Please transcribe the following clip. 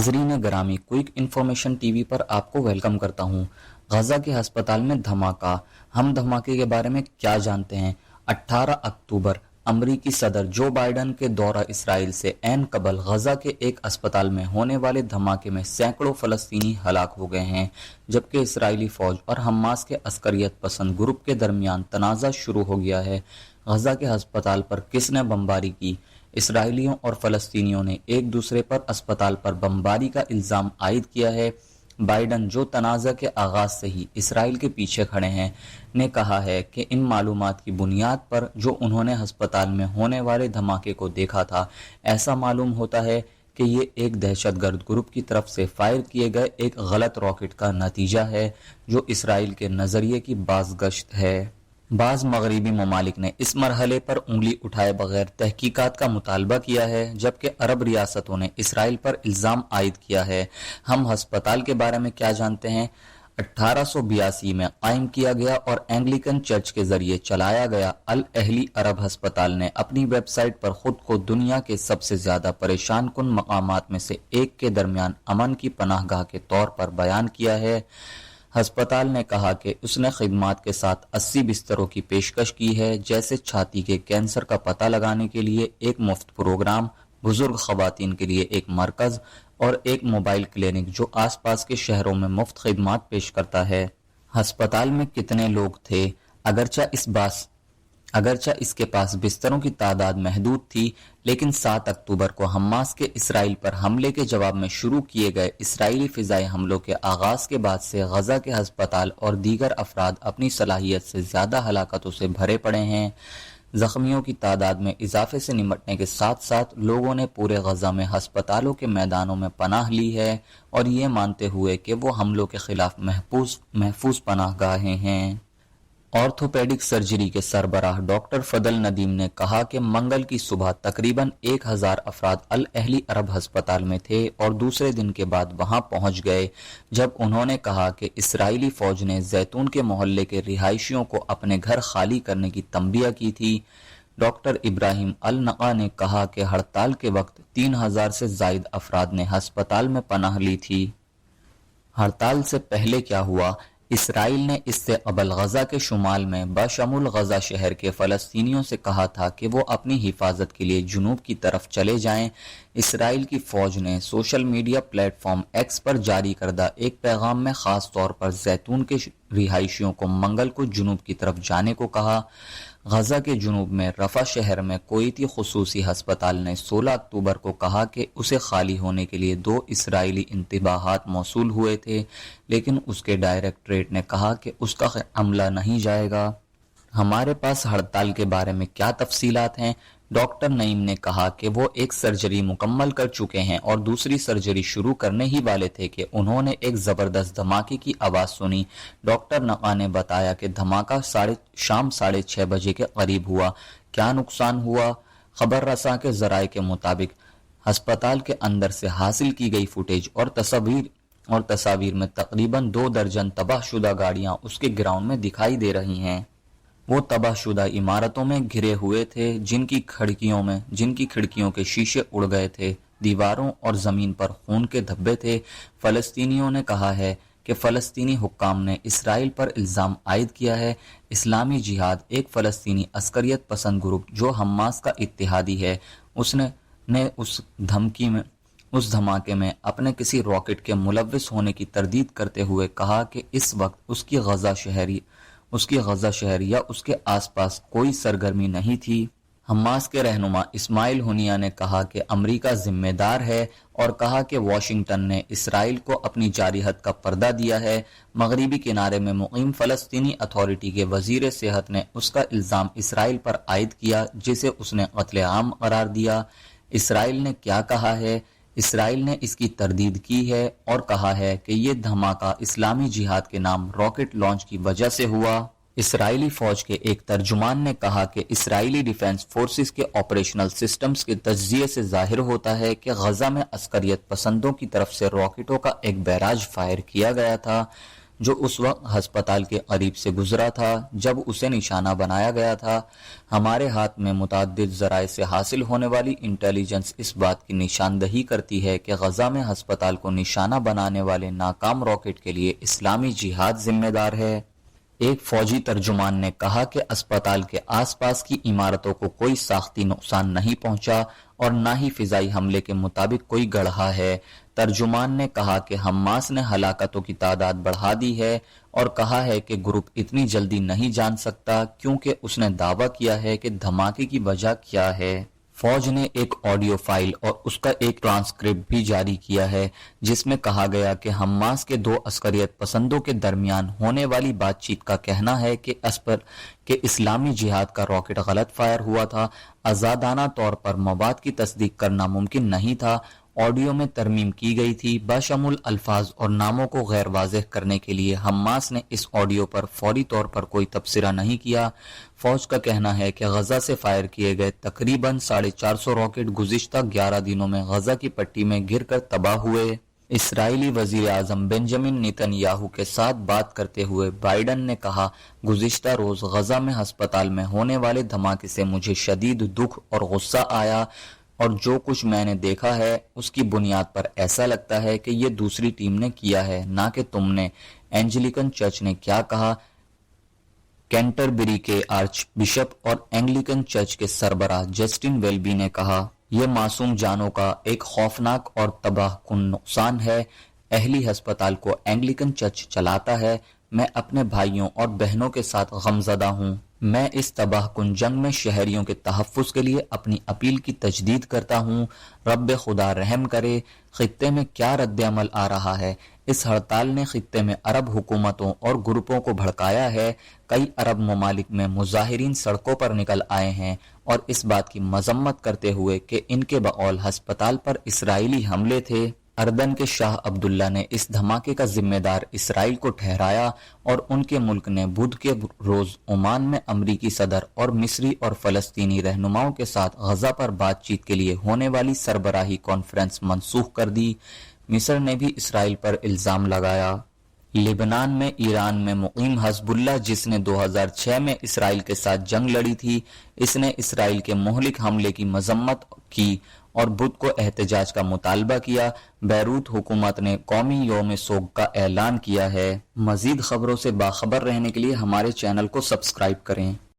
नाज़रीन गरामी, quick information TV पर आपको वेलकम करता हूं। गजा के अस्पताल में धमाका। हम धमाके के बारे में क्या जानते हैं? 18 अक्टूबर अमरीकी सदर जो बाइडन के दौरा इसराइल से ऐन कबल गजा के एक अस्पताल में होने वाले धमाके में सैकड़ों फलस्तीनी हलाक हो गए हैं, जबकि इसराइली फौज और हमास के अस्करियत पसंद ग्रुप के दरमियान तनाज़ा शुरू हो गया है। गजा के अस्पताल पर किसने बमबारी की? इसराइलियों और फलस्तीनियों ने एक दूसरे पर अस्पताल पर बमबारी का इल्ज़ाम आयद किया है। बाइडन, जो तनाज़ा के आगाज से ही इसराइल के पीछे खड़े हैं, ने कहा है कि इन मालूमात की बुनियाद पर जो उन्होंने अस्पताल में होने वाले धमाके को देखा था, ऐसा मालूम होता है कि ये एक दहशतगर्द ग्रुप की तरफ से फायर किए गए एक गलत रॉकेट का नतीजा है, जो इसराइल के नज़रिए की बाज़गश्त है। बाज़ मगरबी ममालिक ने इस मरहले पर उंगली उठाए बगैर तहकीकात का मुतालबा किया है, जबकि अरब रियासतों ने इसराइल पर इल्ज़ाम आयद किया है। हम अस्पताल के बारे में क्या जानते हैं? 1882 में कायम किया गया और एंग्लिकन चर्च के जरिए चलाया गया अल अहली अरब अस्पताल ने अपनी वेबसाइट पर खुद को दुनिया के सबसे ज्यादा परेशान कुन मकामात में से एक के दरमियान अमन की पनाहगाह के तौर पर बयान किया है। अस्पताल ने कहा कि उसने खिदमात के साथ 80 बिस्तरों की पेशकश की है, जैसे छाती के कैंसर का पता लगाने के लिए एक मुफ्त प्रोग्राम, बुजुर्ग खवातीन के लिए एक मरकज और एक मोबाइल क्लिनिक जो आसपास के शहरों में मुफ्त खिदमात पेश करता है। अस्पताल में कितने लोग थे? अगरचा इसके पास बिस्तरों की तादाद महदूद थी, लेकिन 7 अक्टूबर को हमास के इसराइल पर हमले के जवाब में शुरू किए गए इसराइली फिजाई हमलों के आगाज के बाद से गजा के अस्पताल और दीगर अफराद अपनी सलाहियत से ज्यादा हलाकतों से भरे पड़े हैं। जख्मियों की तादाद में इजाफे से निमटने के साथ साथ लोगों ने पूरे गजा में अस्पतालों के मैदानों में पनाह ली है, और ये मानते हुए कि वो हमलों के खिलाफ महफूज पनाहगाहें हैं। ऑर्थोपेडिक सर्जरी के सरबराह डॉक्टर फदल नदीम ने कहा कि मंगल की सुबह तकरीबन 1000 अफराद अल अहली अरब अस्पताल में थे और दूसरे दिन के बाद वहां पहुंच गए, जब उन्होंने कहा कि इसराइली फौज ने जैतून के मोहल्ले के रिहायशियों को अपने घर खाली करने की तंबिया की थी। डॉक्टर इब्राहिम अल नका ने कहा कि हड़ताल के वक्त 3000 से जायद अफराद ने अस्पताल में पनाह ली थी। हड़ताल से पहले क्या हुआ? इसराइल ने इससे कबल गजा के शुमाल में बशमुल गजा शहर के फलस्तीनियों से कहा था कि वो अपनी हिफाजत के लिए जुनूब की तरफ चले जाएं। इसराइल की फौज ने सोशल मीडिया प्लेटफॉर्म एक्स पर जारी करदा एक पैगाम में खास तौर पर जैतून के रिहायशियों को मंगल को जुनूब की तरफ जाने को कहा। गजा के जुनूब में रफा शहर में कोईती खुसूसी अस्पताल ने 16 अक्टूबर को कहा कि उसे खाली होने के लिए 2 इसराइली इंतबाहात मौसूल हुए थे, लेकिन उसके डायरेक्टरेट ने कहा कि उसका अमला नहीं जाएगा। हमारे पास हड़ताल के बारे में क्या तफसीलात हैं? डॉक्टर नईम ने कहा कि वो एक सर्जरी मुकम्मल कर चुके हैं और दूसरी सर्जरी शुरू करने ही वाले थे कि उन्होंने एक जबरदस्त धमाके की आवाज सुनी। डॉक्टर नका ने बताया कि धमाका शाम 6:30 बजे के करीब हुआ। क्या नुकसान हुआ? खबर रसा के जराये के मुताबिक अस्पताल के अंदर से हासिल की गई फुटेज और तस्वीर में तकरीबन 2 दर्जन तबाहशुदा गाड़ियां उसके ग्राउंड में दिखाई दे रही हैं। वो तबाहशुदा इमारतों में घिरे हुए थे, जिनकी खिड़कियों के शीशे उड़ गए थे। दीवारों और जमीन पर खून के धब्बे थे। फलस्तीनियों ने कहा है कि फलस्तीनी हुक्काम ने इसराइल पर इल्जाम आयद किया है। इस्लामी जिहाद, एक फलस्तीनी अस्करियत पसंद ग्रुप जो हमास का इत्तेहादी है, उसने उस धमाके में अपने किसी रॉकेट के मुलव्विस होने की तरदीद करते हुए कहा कि इस वक्त उसकी गजा शहर या उसके आसपास कोई सरगर्मी नहीं थी। हमास के रहनुमा इस्माइल हुनिया ने कहा कि अमेरिका जिम्मेदार है और कहा कि वाशिंगटन ने इसराइल को अपनी जारिहत का पर्दा दिया है। मगरिबी किनारे में मुकीम फलस्तीनी अथॉरिटी के वजीर सेहत ने उसका इल्जाम इसराइल पर आयद किया, जिसे उसने कत्ले-आम करार दिया। इसराइल ने क्या कहा है? इसराइल ने इसकी तरदीद की है और कहा है कि ये धमाका इस्लामी जिहाद के नाम रॉकेट लॉन्च की वजह से हुआ। इसराइली फौज के एक तर्जुमान ने कहा कि इसराइली डिफेंस फोर्सेस के ऑपरेशनल सिस्टम्स के तज्जिये से जाहिर होता है कि गजा में अस्करियत पसंदों की तरफ से रॉकेटों का एक बैराज फायर किया गया था, جو اس وقت ہسپتال کے قریب سے گزرا تھا جب اسے نشانہ بنایا گیا تھا۔ ہمارے ہاتھ میں متعدد ذرائع سے حاصل ہونے والی انٹیلیجنس اس بات کی نشاندہی کرتی ہے کہ غزہ میں ہسپتال کو نشانہ بنانے والے ناکام راکٹ کے لیے اسلامی جہاد ذمہ دار ہے۔ ایک فوجی ترجمان نے کہا کہ اسپتال کے آس پاس کی عمارتوں کو کوئی ساختی نقصان نہیں پہنچا اور نہ ہی فضائی حملے کے مطابق کوئی گڑھا ہے۔ ترجمان نے کہا کہ حماس نے ہلاکتوں کی تعداد بڑھا دی ہے اور کہا ہے کہ گروپ اتنی جلدی نہیں جان سکتا کیونکہ اس نے دعویٰ کیا ہے کہ دھماکے کی وجہ کیا ہے۔ فوج نے ایک آڈیو فائل اور اس کا ایک ٹرانسکرپٹ بھی جاری کیا ہے جس میں کہا گیا کہ حماس کے دو عسکریت پسندوں کے درمیان ہونے والی بات چیت کا کہنا ہے کہ اسلامی جہاد کا راکٹ غلط فائر ہوا تھا۔ آزادانہ طور پر مواد کی تصدیق کرنا ممکن نہیں تھا۔ آڈیو میں ترمیم کی گئی تھی بشمول الفاظ اور ناموں کو غیر واضح کرنے کے لیے۔ حماس نے اس آڈیو پر فوری طور پر کوئی تبصرہ نہیں کیا۔ فوج کا کہنا ہے کہ غزہ سے فائر کیے گئے تقریباً 450 راکٹ گزشتہ 11 دنوں میں غزہ کی پٹی میں گر کر تباہ ہوئے۔ اسرائیلی وزیر اعظم بنجامن نیتن یاہو کے ساتھ بات کرتے ہوئے بائیڈن نے کہا، گزشتہ روز غزہ میں ہسپتال میں ہونے والے دھماکے سے مجھے شدید دکھ اور غصہ آیا اور جو کچھ میں نے دیکھا ہے اس کی بنیاد پر ایسا لگتا ہے کہ یہ دوسری ٹیم نے کیا ہے، نہ کہ تم نے۔ اینجلیکن چرچ نے کیا کہا؟ کینٹربری کے آرچ بشپ اور اینگلیکن چرچ کے سربراہ جسٹن ویلبی نے کہا، یہ معصوم جانوں کا ایک خوفناک اور تباہ کن نقصان ہے۔ اہلی ہسپتال کو اینگلیکن چرچ چلاتا ہے۔ میں اپنے بھائیوں اور بہنوں کے ساتھ غمزدہ ہوں۔ میں اس تباہ کن جنگ میں شہریوں کے تحفظ کے لیے اپنی اپیل کی تجدید کرتا ہوں۔ رب خدا رحم کرے۔ خطے میں کیا رد عمل آ رہا ہے؟ اس ہڑتال نے خطے میں عرب حکومتوں اور گروپوں کو بھڑکایا ہے۔ کئی عرب ممالک میں مظاہرین سڑکوں پر نکل آئے ہیں اور اس بات کی مذمت کرتے ہوئے کہ ان کے بقول ہسپتال پر اسرائیلی حملے تھے۔ اردن کے شاہ عبداللہ نے اس دھماکے کا ذمہ دار اسرائیل کو ٹھہرایا اور ان کے ملک نے بدھ کے روز عمان میں امریکی صدر اور مصری اور فلسطینی رہنماؤں کے ساتھ غزہ پر بات چیت کے لیے ہونے والی سربراہی کانفرنس منسوخ کر دی۔ مصر نے بھی اسرائیل پر الزام لگایا۔ لبنان میں ایران میں مقیم حزب اللہ جس نے 2006 میں اسرائیل کے ساتھ جنگ لڑی تھی، اس نے اسرائیل کے مہلک حملے کی مذمت کی اور بدھ کو احتجاج کا مطالبہ کیا۔ بیروت حکومت نے قومی یوم سوگ کا اعلان کیا ہے۔ مزید خبروں سے باخبر رہنے کے لیے ہمارے چینل کو سبسکرائب کریں۔